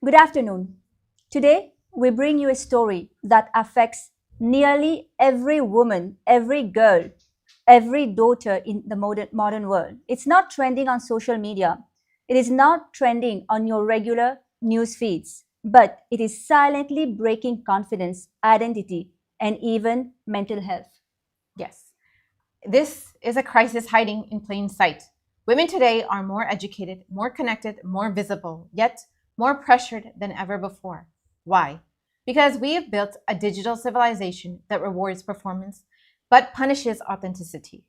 Good afternoon. Today, we bring you a story that affects nearly every woman, every girl, every daughter in the modern world. It's not trending on social media. It is not trending on your regular news feeds, but it is silently breaking confidence, identity, and even mental health. Yes, this is a crisis hiding in plain sight. Women today are more educated, more connected, more visible, yet more pressured than ever before. Why? Because we have built a digital civilization that rewards performance but punishes authenticity.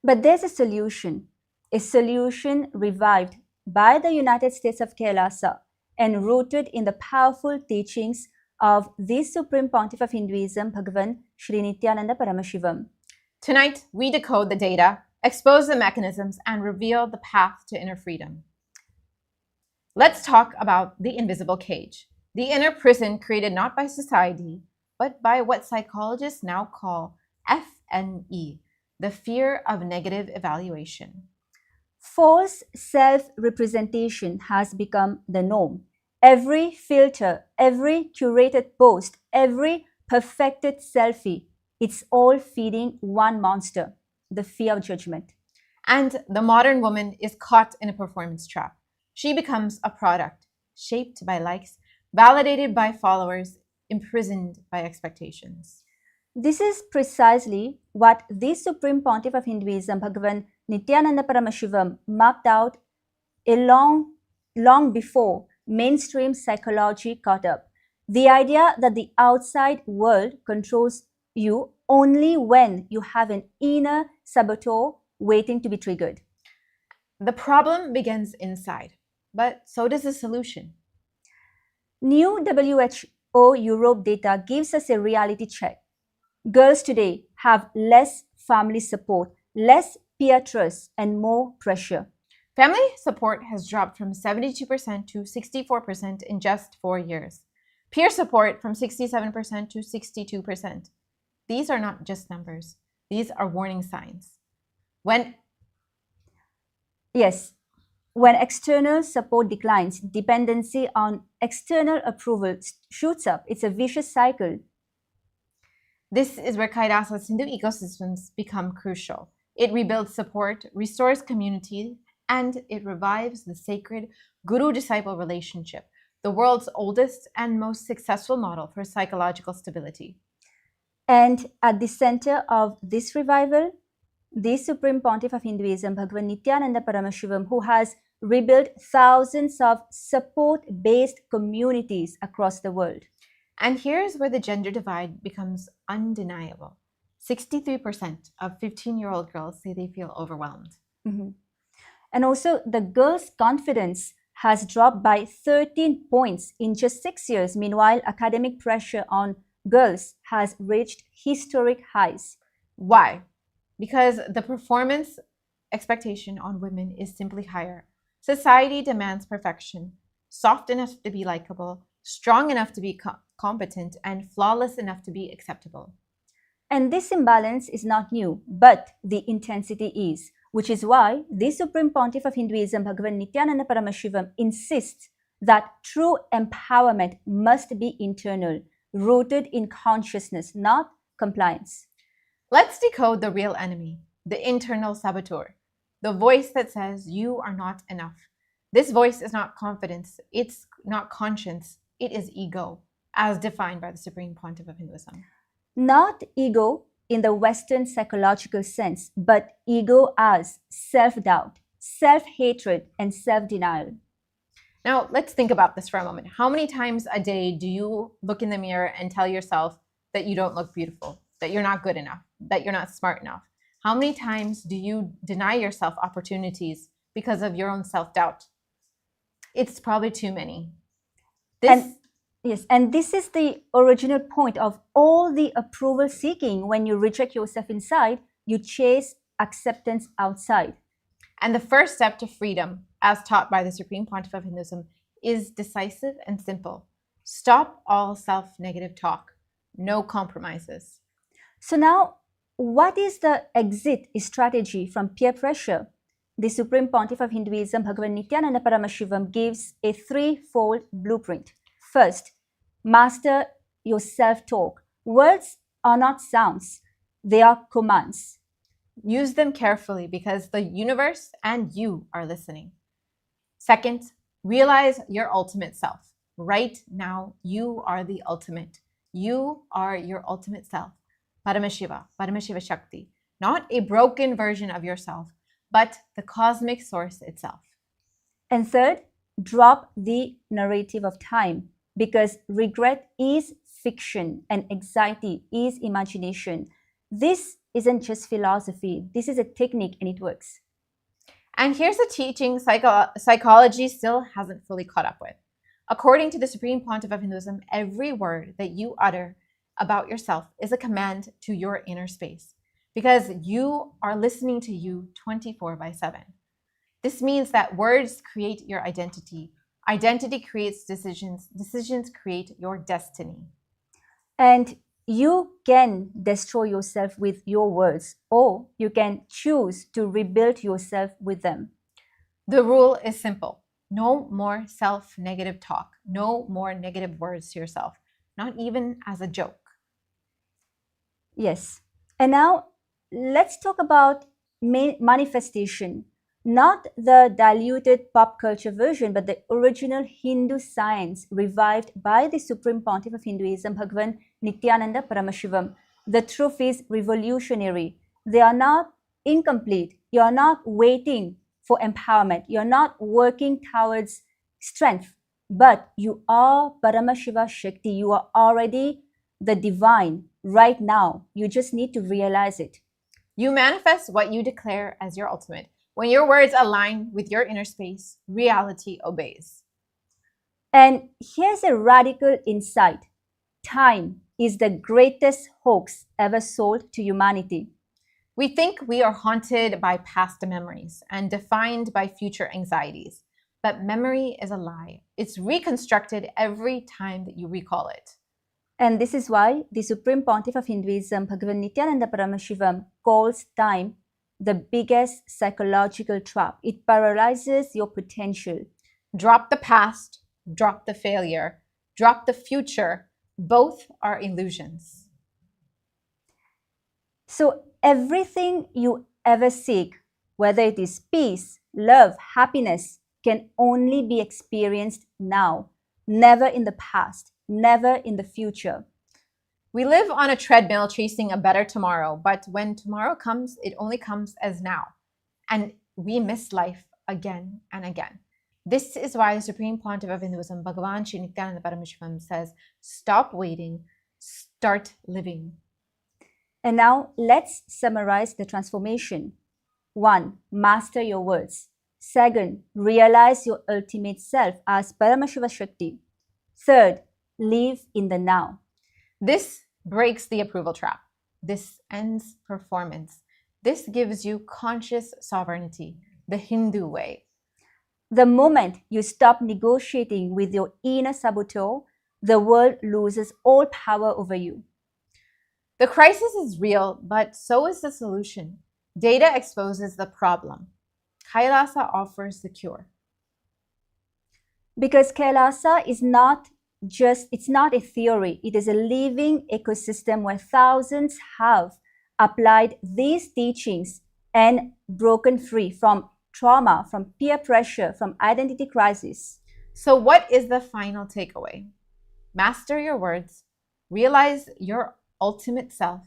But there's a solution revived by the United States of Kailasa and rooted in the powerful teachings of the Supreme Pontiff of Hinduism, Bhagavan Sri Nityananda Paramashivam. Tonight, we decode the data, expose the mechanisms, and reveal the path to inner freedom. Let's talk about the invisible cage, the inner prison created not by society, but by what psychologists now call FNE, the fear of negative evaluation. False self-representation has become the norm. Every filter, every curated post, every perfected selfie, it's all feeding one monster, the fear of judgment. And the modern woman is caught in a performance trap. She becomes a product, shaped by likes, validated by followers, imprisoned by expectations. This is precisely what the Supreme Pontiff of Hinduism, Bhagavan Nityananda Paramashivam, mapped out long before mainstream psychology caught up. The idea that the outside world controls you only when you have an inner saboteur waiting to be triggered. The problem begins inside, but so does the solution. New WHO Europe data gives us a reality check. Girls today have less family support, less peer trust, and more pressure. Family support has dropped from 72% to 64% in just 4 years. Peer support from 67% to 62%. These are not just numbers. These are warning signs. When external support declines, dependency on external approval shoots up. It's a vicious cycle. This is where Kailasa's Hindu ecosystems become crucial. It rebuilds support, restores community, and it revives the sacred guru-disciple relationship, the world's oldest and most successful model for psychological stability. And at the center of this revival, the Supreme Pontiff of Hinduism, Bhagavan Nityananda Paramashivam, who has rebuilt thousands of support-based communities across the world. And here's where the gender divide becomes undeniable. 63% of 15-year-old girls say they feel overwhelmed. Mm-hmm. And also, the girls' confidence has dropped by 13 points in just 6 years. Meanwhile, academic pressure on girls has reached historic highs. Why? Because the performance expectation on women is simply higher. Society demands perfection, soft enough to be likable, strong enough to be competent, and flawless enough to be acceptable. And this imbalance is not new, but the intensity is, which is why the Supreme Pontiff of Hinduism, Bhagavan Nityananda Paramashivam, insists that true empowerment must be internal, rooted in consciousness, not compliance. Let's decode the real enemy, the internal saboteur, the voice that says you are not enough. This voice is not confidence, it's not conscience, it is ego, as defined by the Supreme Pontiff of Hinduism. Not ego in the Western psychological sense, but ego as self-doubt, self-hatred, and self-denial. Now, let's think about this for a moment. How many times a day do you look in the mirror and tell yourself that you don't look beautiful, that you're not good enough, that you're not smart enough? How many times do you deny yourself opportunities because of your own self-doubt? It's probably too many. And this is the original point of all the approval seeking. When you reject yourself inside, you chase acceptance outside. And the first step to freedom, as taught by the Supreme Pontiff of Hinduism, is decisive and simple. Stop all self-negative talk. No compromises. So now, what is the exit strategy from peer pressure? the Supreme Pontiff of Hinduism, Bhagavan Nityananda Paramashivam, gives a threefold blueprint. First, master your self-talk. Words are not sounds, they are commands. Use them carefully because the universe and you are listening. Second, realize your ultimate self. Right now, you are the ultimate. You are your ultimate self. Paramashiva, Paramashiva Shakti. Not a broken version of yourself, but the cosmic source itself. And third, drop the narrative of time, because regret is fiction and anxiety is imagination. This isn't just philosophy, this is a technique and it works. And here's a teaching psychology still hasn't fully caught up with. According to the Supreme Pontiff of Hinduism, every word that you utter about yourself is a command to your inner space, because you are listening to you 24/7. This means that words create your identity. Identity creates decisions. Decisions create your destiny. And you can destroy yourself with your words, or you can choose to rebuild yourself with them. The rule is simple. No more self-negative talk. No more negative words to yourself, not even as a joke. Yes. And now let's talk about manifestation. Not the diluted pop culture version, but the original Hindu science revived by the Supreme Pontiff of Hinduism, Bhagavan Nityananda Paramashivam. The truth is revolutionary. They are not incomplete. You are not waiting for empowerment. You are not working towards strength, but you are Paramashiva Shakti. You are already the divine right now. You just need to realize it. You manifest what you declare as your ultimate. When your words align with your inner space, reality obeys. And here's a radical insight. Time is the greatest hoax ever sold to humanity. We think we are haunted by past memories and defined by future anxieties. But memory is a lie. It's reconstructed every time that you recall it. And this is why the Supreme Pontiff of Hinduism, Bhagavan Nityananda Paramashivam, calls time the biggest psychological trap. It paralyzes your potential. Drop the past, drop the failure, drop the future. Both are illusions. So everything you ever seek, whether it is peace, love, happiness, can only be experienced now, never in the past, never in the future. We live on a treadmill chasing a better tomorrow, but when tomorrow comes, it only comes as now. And we miss life again and again. This is why the Supreme Pontiff of Hinduism, Bhagavan Shri Nityananda Paramashivam, says, stop waiting, start living. And now let's summarize the transformation. 1. Master your words. 2. Realize your ultimate self as Paramashiva Shakti. 3. Live in the now. This breaks the approval trap. This ends performance. This gives you conscious sovereignty, the Hindu way. The moment you stop negotiating with your inner saboteur, the world loses all power over you. The crisis is real, but so is the solution. Data exposes the problem. Kailasa offers the cure. Because Kailasa is not it's not a theory. It is a living ecosystem where thousands have applied these teachings and broken free from trauma, from peer pressure, from identity crisis. So what is the final takeaway? Master your words, realize your ultimate self,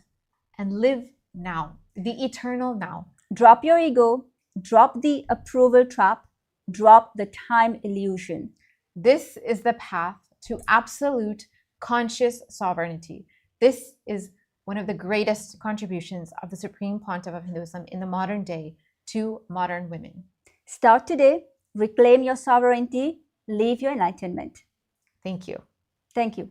and live now, the eternal now. Drop your ego, drop the approval trap, drop the time illusion. This is the path to absolute conscious sovereignty. This is one of the greatest contributions of the Supreme Pontiff of Hinduism in the modern day to modern women. Start today, reclaim your sovereignty, live your enlightenment. Thank you. Thank you.